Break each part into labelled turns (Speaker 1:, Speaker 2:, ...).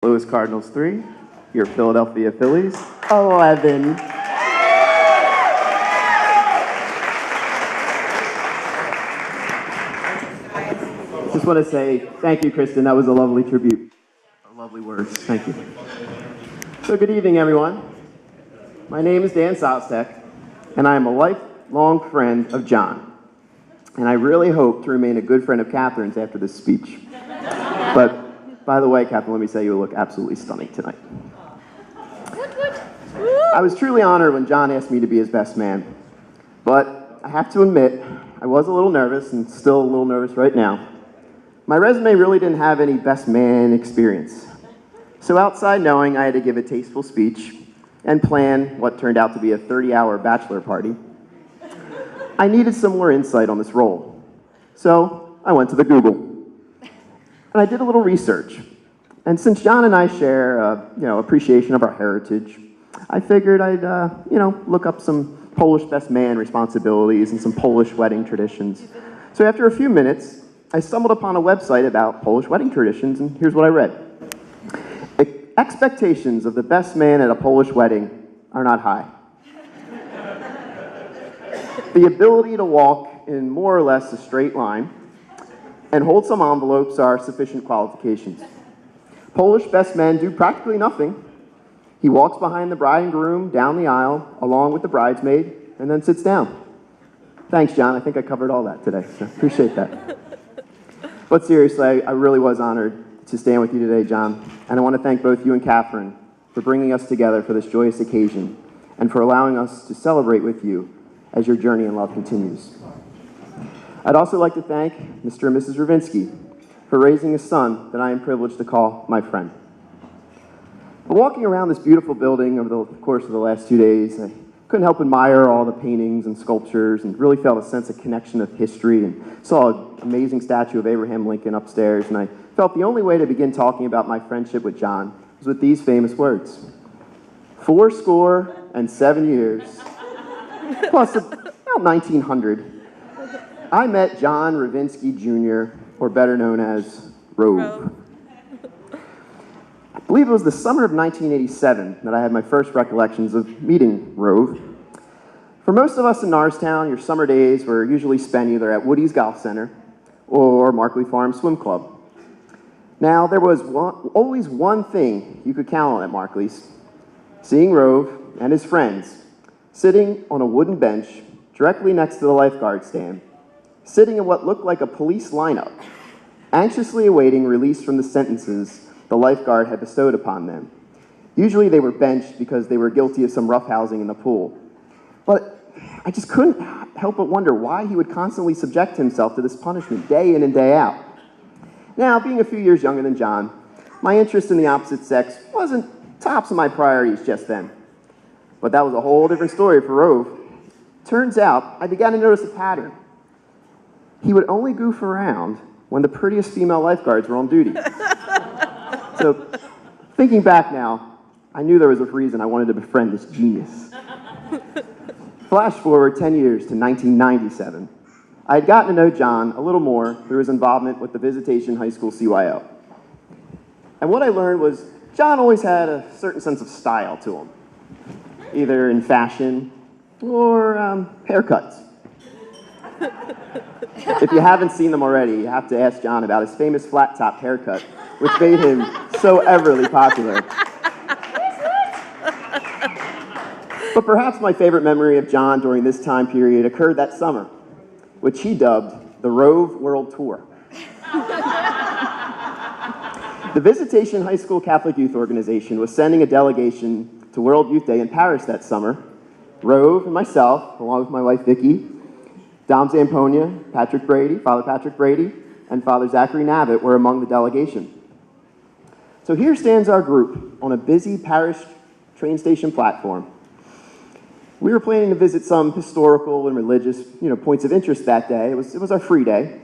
Speaker 1: Louis Cardinals 3, your Philadelphia Phillies 11. Just want to say thank you, Kristen. That was a lovely tribute. Lovely words. Thank you. So good evening, everyone. My name is Dan Sostek, and I am a lifelong friend of John. And I really hope to remain a good friend of Catherine's after this speech. But, by the way, Catherine, let me say you look absolutely stunning tonight. I was truly honored when John asked me to be his best man. But I have to admit, I was a little nervous, and still a little nervous right now. My resume really didn't have any best man experience. So outside knowing I had to give a tasteful speech and plan what turned out to be a 30-hour bachelor party, I needed some more insight on this role. So I went to the Google. And I did a little research. And since John and I share appreciation of our heritage, I figured I'd look up some Polish best man responsibilities and some Polish wedding traditions. So after a few minutes, I stumbled upon a website about Polish wedding traditions, and here's what I read. Expectations of the best man at a Polish wedding are not high. The ability to walk in more or less a straight line and hold some envelopes are sufficient qualifications. Polish best men do practically nothing. He walks behind the bride and groom down the aisle along with the bridesmaid and then sits down. Thanks, John. I think I covered all that today, so appreciate that. But seriously, I really was honored to stand with you today, John, and I want to thank both you and Catherine for bringing us together for this joyous occasion and for allowing us to celebrate with you as your journey in love continues. I'd also like to thank Mr. and Mrs. Ravinsky for raising a son that I am privileged to call my friend. But walking around this beautiful building over the course of the last 2 days, I couldn't help admire all the paintings and sculptures and really felt a sense of connection of history and saw an amazing statue of Abraham Lincoln upstairs, and I felt the only way to begin talking about my friendship with John was with these famous words. 87 years, plus about 1900, I met John Ravinsky Jr., or better known as Rove. I believe it was the summer of 1987 that I had my first recollections of meeting Rove. For most of us in Norristown, your summer days were usually spent either at Woody's Golf Center or Markley Farm Swim Club. Now, there was always one thing you could count on at Markley's: seeing Rove and his friends sitting on a wooden bench directly next to the lifeguard stand, sitting in what looked like a police lineup, anxiously awaiting release from the sentences the lifeguard had bestowed upon them. Usually they were benched because they were guilty of some roughhousing in the pool. But I just couldn't help but wonder why he would constantly subject himself to this punishment day in and day out. Now, being a few years younger than John, my interest in the opposite sex wasn't tops of my priorities just then. But that was a whole different story for Rove. Turns out, I began to notice a pattern. He would only goof around when the prettiest female lifeguards were on duty. So, thinking back now, I knew there was a reason I wanted to befriend this genius. Flash forward 10 years to 1997. I had gotten to know John a little more through his involvement with the Visitation High School CYO. And what I learned was John always had a certain sense of style to him, either in fashion or haircuts. If you haven't seen them already, you have to ask John about his famous flat-top haircut, which made him so everly popular. But perhaps my favorite memory of John during this time period occurred that summer, which he dubbed the Rove World Tour. The Visitation High School Catholic Youth Organization was sending a delegation to World Youth Day in Paris that summer. Rove and myself, along with my wife Vicki, Dom Zamponia, Patrick Brady, Father Patrick Brady, and Father Zachary Navitt were among the delegation. So here stands our group on a busy Paris train station platform. We were planning to visit some historical and religious, points of interest that day. It was our free day.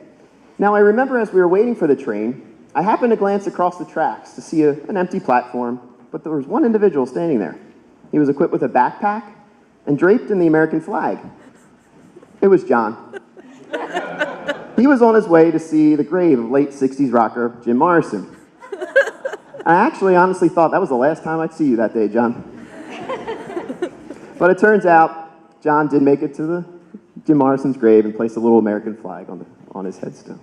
Speaker 1: Now, I remember as we were waiting for the train, I happened to glance across the tracks to see an empty platform, but there was one individual standing there. He was equipped with a backpack and draped in the American flag. It was John. He was on his way to see the grave of late 60s rocker Jim Morrison. I actually honestly thought that was the last time I'd see you that day, John. But it turns out John did make it to Jim Morrison's grave and placed a little American flag on his headstone.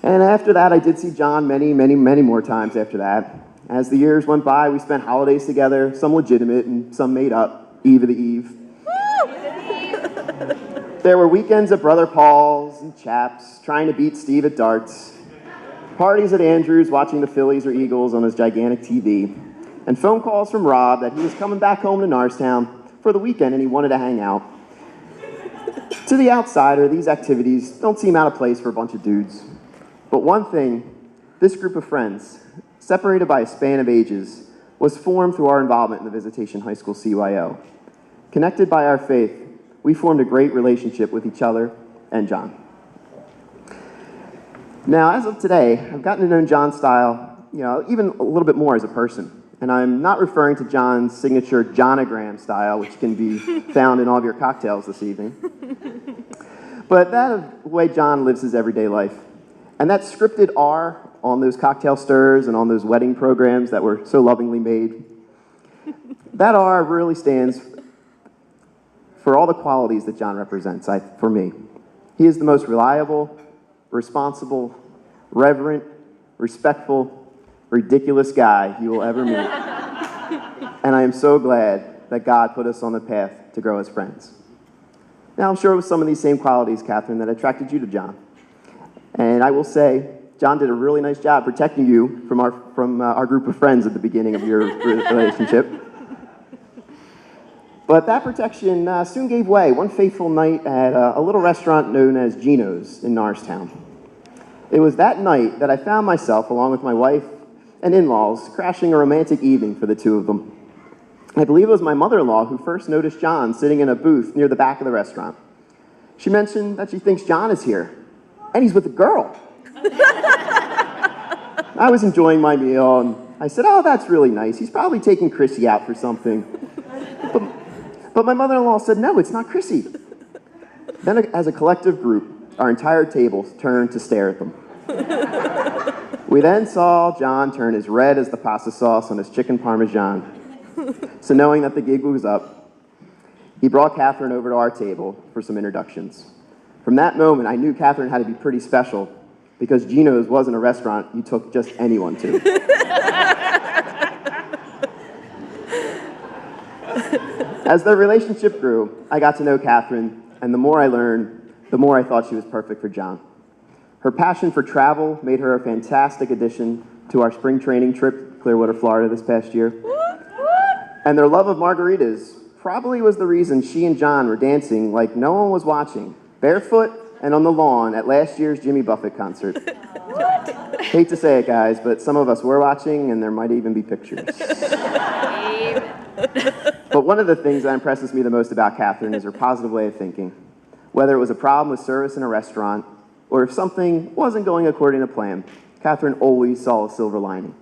Speaker 1: And after that, I did see John many, many, many more times after that. As the years went by, we spent holidays together, some legitimate and some made up, Eve of the Eve. There were weekends at Brother Paul's and Chaps, trying to beat Steve at darts, parties at Andrew's watching the Phillies or Eagles on his gigantic TV, and phone calls from Rob that he was coming back home to Norristown for the weekend and he wanted to hang out. To the outsider, these activities don't seem out of place for a bunch of dudes. But one thing, this group of friends, separated by a span of ages, was formed through our involvement in the Visitation High School CYO. Connected by our faith, we formed a great relationship with each other and John. Now, as of today, I've gotten to know John Style, even a little bit more as a person. And I'm not referring to John's signature Johnogram style, which can be found in all of your cocktails this evening, but that of the way John lives his everyday life. And that scripted R on those cocktail stirs and on those wedding programs that were so lovingly made, that R really stands for all the qualities that John represents, for me. He is the most reliable, responsible, reverent, respectful, ridiculous guy you will ever meet. And I am so glad that God put us on the path to grow as friends. Now, I'm sure it was some of these same qualities, Catherine, that attracted you to John. And I will say, John did a really nice job protecting you from our group of friends at the beginning of your relationship. But that protection soon gave way one fateful night at a little restaurant known as Gino's in Norristown. It was that night that I found myself, along with my wife and in-laws, crashing a romantic evening for the two of them. I believe it was my mother-in-law who first noticed John sitting in a booth near the back of the restaurant. She mentioned that she thinks John is here, and he's with a girl. I was enjoying my meal, and I said, "Oh, that's really nice. He's probably taking Chrissy out for something." But my mother-in-law said, "No, it's not Chrissy." Then, as a collective group, our entire table turned to stare at them. We then saw John turn as red as the pasta sauce on his chicken parmesan. So knowing that the gig was up, he brought Catherine over to our table for some introductions. From that moment, I knew Catherine had to be pretty special, because Gino's wasn't a restaurant you took just anyone to. As their relationship grew, I got to know Catherine, and the more I learned, the more I thought she was perfect for John. Her passion for travel made her a fantastic addition to our spring training trip to Clearwater, Florida this past year. And their love of margaritas probably was the reason she and John were dancing like no one was watching, barefoot and on the lawn at last year's Jimmy Buffett concert. Hate to say it, guys, but some of us were watching, and there might even be pictures. But one of the things that impresses me the most about Catherine is her positive way of thinking. Whether it was a problem with service in a restaurant, or if something wasn't going according to plan, Catherine always saw a silver lining.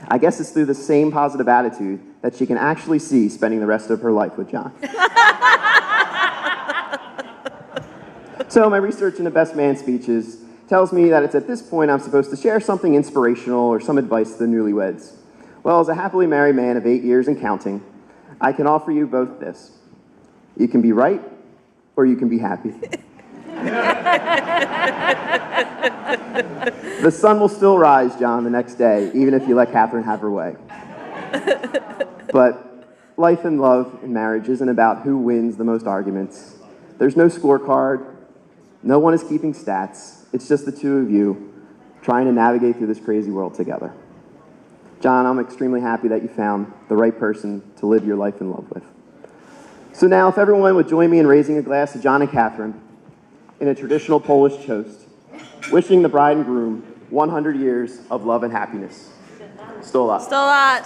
Speaker 1: I guess it's through the same positive attitude that she can actually see spending the rest of her life with John. So my research into best man speeches tells me that it's at this point I'm supposed to share something inspirational or some advice to the newlyweds. Well, as a happily married man of 8 years and counting, I can offer you both this. You can be right, or you can be happy. The sun will still rise, John, the next day, even if you let Catherine have her way. But life and love and marriage isn't about who wins the most arguments. There's no scorecard. No one is keeping stats. It's just the two of you trying to navigate through this crazy world together. John, I'm extremely happy that you found the right person to live your life in love with. So now, if everyone would join me in raising a glass to John and Catherine in a traditional Polish toast, wishing the bride and groom 100 years of love and happiness. Sto lat.
Speaker 2: Sto lat.